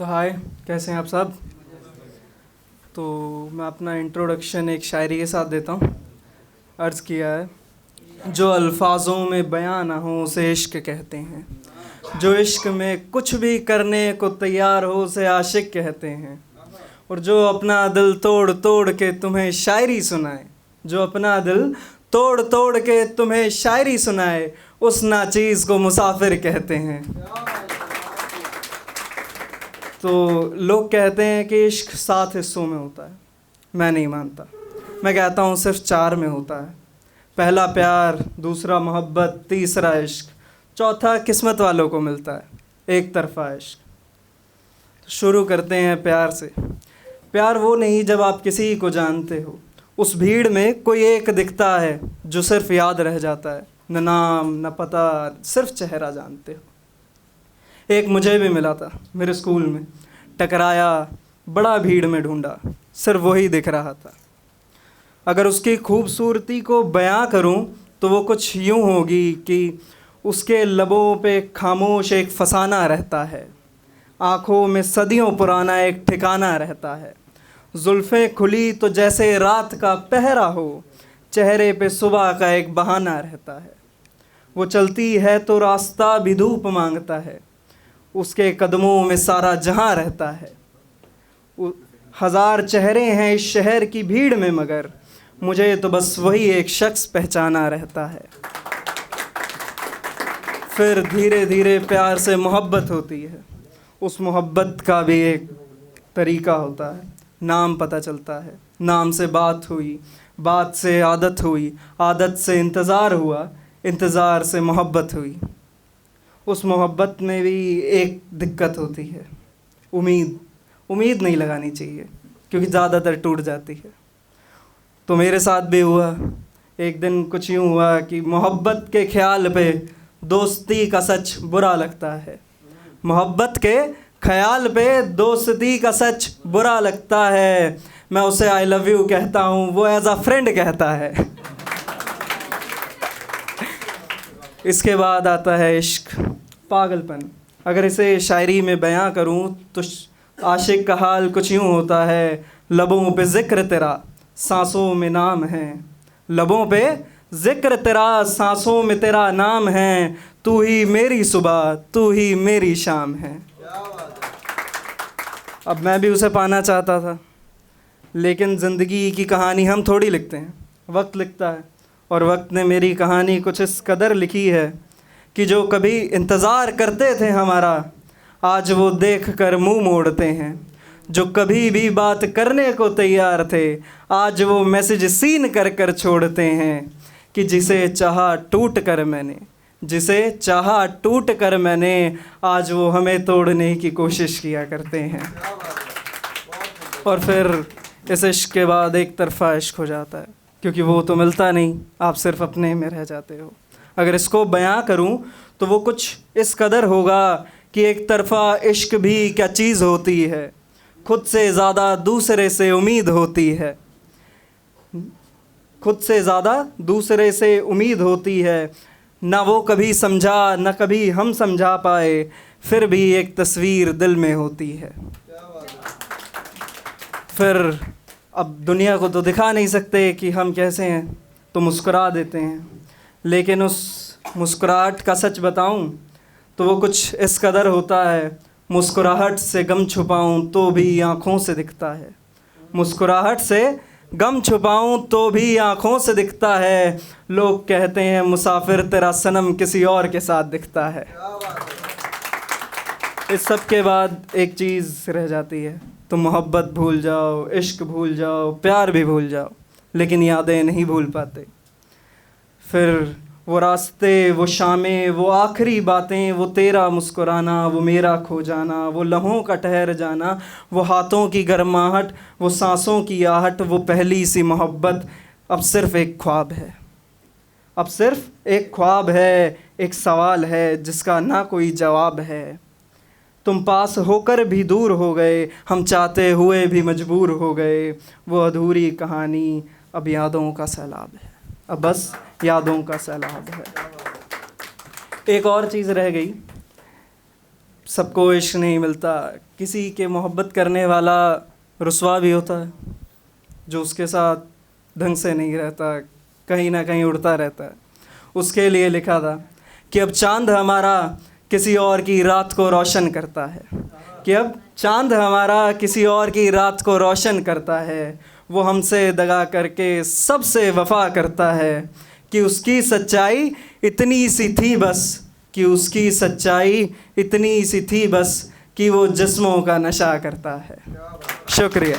तो हाय, कैसे हैं आप सब। तो मैं अपना इंट्रोडक्शन एक शायरी के साथ देता हूँ। अर्ज़ किया है, जो अल्फाजों में बयां ना हो उसे इश्क कहते हैं, जो इश्क में कुछ भी करने को तैयार हो उसे आशिक कहते हैं, और जो अपना दिल तोड़ तोड़ के तुम्हें शायरी सुनाए, जो अपना दिल तोड़ तोड़ के तुम्हें शायरी सुनाए उस नाचीज़ को मुसाफिर कहते हैं। तो लोग कहते हैं कि इश्क 7 हिस्सों में होता है, मैं नहीं मानता। मैं कहता हूँ सिर्फ 4 में होता है। पहला प्यार, दूसरा मोहब्बत, तीसरा इश्क, चौथा किस्मत वालों को मिलता है, एक तरफा इश्क। तो शुरू करते हैं प्यार से। प्यार वो नहीं जब आप किसी को जानते हो, उस भीड़ में कोई एक दिखता है जो सिर्फ याद रह जाता है, न नाम न पता, सिर्फ चेहरा जानते हो। एक मुझे भी मिला था मेरे स्कूल में, टकराया, बड़ा भीड़ में ढूंढा, सिर्फ वही दिख रहा था। अगर उसकी खूबसूरती को बयां करूं तो वो कुछ यूं होगी कि उसके लबों पे खामोश एक फसाना रहता है, आँखों में सदियों पुराना एक ठिकाना रहता है। जुल्फ़ें खुली तो जैसे रात का पहरा हो, चेहरे पे सुबह का एक बहाना रहता है। वो चलती है तो रास्ता भी धूप मांगता है, उसके कदमों में सारा जहां रहता है। 1000 चेहरे हैं इस शहर की भीड़ में, मगर मुझे तो बस वही एक शख्स पहचाना रहता है। फिर धीरे धीरे प्यार से मोहब्बत होती है, उस मोहब्बत का भी एक तरीका होता है। नाम पता चलता है, नाम से बात हुई, बात से आदत हुई, आदत से इंतज़ार हुआ, इंतज़ार से मोहब्बत हुई। उस मोहब्बत में भी एक दिक्कत होती है, उम्मीद नहीं लगानी चाहिए क्योंकि ज़्यादातर टूट जाती है। तो मेरे साथ भी हुआ। एक दिन कुछ यूँ हुआ कि मोहब्बत के ख्याल पे दोस्ती का सच बुरा लगता है, मोहब्बत के ख्याल पे दोस्ती का सच बुरा लगता है। मैं उसे आई लव यू कहता हूँ, वो एज अ फ्रेंड कहता है। इसके बाद आता है इश्क, पागलपन। अगर इसे शायरी में बयां करूं तो आशिक का हाल कुछ यूं होता है, लबों पे ज़िक्र तेरा, सांसों में नाम है, लबों पे ज़िक्र तेरा, सांसों में तेरा नाम है, तू ही मेरी सुबह, तू ही मेरी शाम है। अब मैं भी उसे पाना चाहता था, लेकिन ज़िंदगी की कहानी हम थोड़ी लिखते हैं, वक्त लिखता है। और वक्त ने मेरी कहानी कुछ इस कदर लिखी है कि जो कभी इंतज़ार करते थे हमारा, आज वो देख कर मुँह मोड़ते हैं। जो कभी भी बात करने को तैयार थे, आज वो मैसेज सीन कर कर छोड़ते हैं। कि जिसे चाहा टूट कर मैंने, जिसे चाहा टूट कर मैंने, आज वो हमें तोड़ने की कोशिश किया करते हैं। और फिर इस इश्क के बाद एक तरफा इश्क हो जाता है, क्योंकि वो तो मिलता नहीं, आप सिर्फ अपने में रह जाते हो। अगर इसको बयां करूं तो वो कुछ इस कदर होगा कि एक तरफा इश्क भी क्या चीज़ होती है, खुद से ज़्यादा दूसरे से उम्मीद होती है, खुद से ज़्यादा दूसरे से उम्मीद होती है। ना वो कभी समझा, ना कभी हम समझा पाए, फिर भी एक तस्वीर दिल में होती है। फिर अब दुनिया को तो दिखा नहीं सकते कि हम कैसे हैं, तो मुस्कुरा देते हैं। लेकिन उस मुस्कुराहट का सच बताऊं तो वो कुछ इस कदर होता है, मुस्कुराहट से गम छुपाऊं तो भी आँखों से दिखता है, मुस्कुराहट से गम छुपाऊं तो भी आँखों से दिखता है। लोग कहते हैं मुसाफिर तेरा सनम किसी और के साथ दिखता है। इस सब के बाद एक चीज़ रह जाती है, तो मोहब्बत भूल जाओ, इश्क भूल जाओ, प्यार भी भूल जाओ, लेकिन यादें नहीं भूल पाते। फिर वो रास्ते, वो शामें, वो आखिरी बातें, वो तेरा मुस्कुराना, वो मेरा खो जाना, वो लम्हों का ठहर जाना, वो हाथों की गर्माहट, वो सांसों की आहट, वो पहली सी मोहब्बत अब सिर्फ़ एक ख्वाब है, अब सिर्फ़ एक ख्वाब है, एक सवाल है जिसका ना कोई जवाब है। तुम पास होकर भी दूर हो गए, हम चाहते हुए भी मजबूर हो गए, वो अधूरी कहानी अब यादों का सैलाब है, अब बस यादों का सैलाब है। एक और चीज़ रह गई, सबको इश्क नहीं मिलता, किसी के मोहब्बत करने वाला रुसवा भी होता है, जो उसके साथ ढंग से नहीं रहता, कहीं ना कहीं उड़ता रहता है। उसके लिए लिखा था कि अब चांद हमारा किसी और की रात को रोशन करता है, कि अब चांद हमारा किसी और की रात को रोशन करता है, वो हमसे दगा करके सबसे वफा करता है, कि उसकी सच्चाई इतनी सी थी बस, कि उसकी सच्चाई इतनी सी थी बस, कि वो जिस्मों का नशा करता है। शुक्रिया।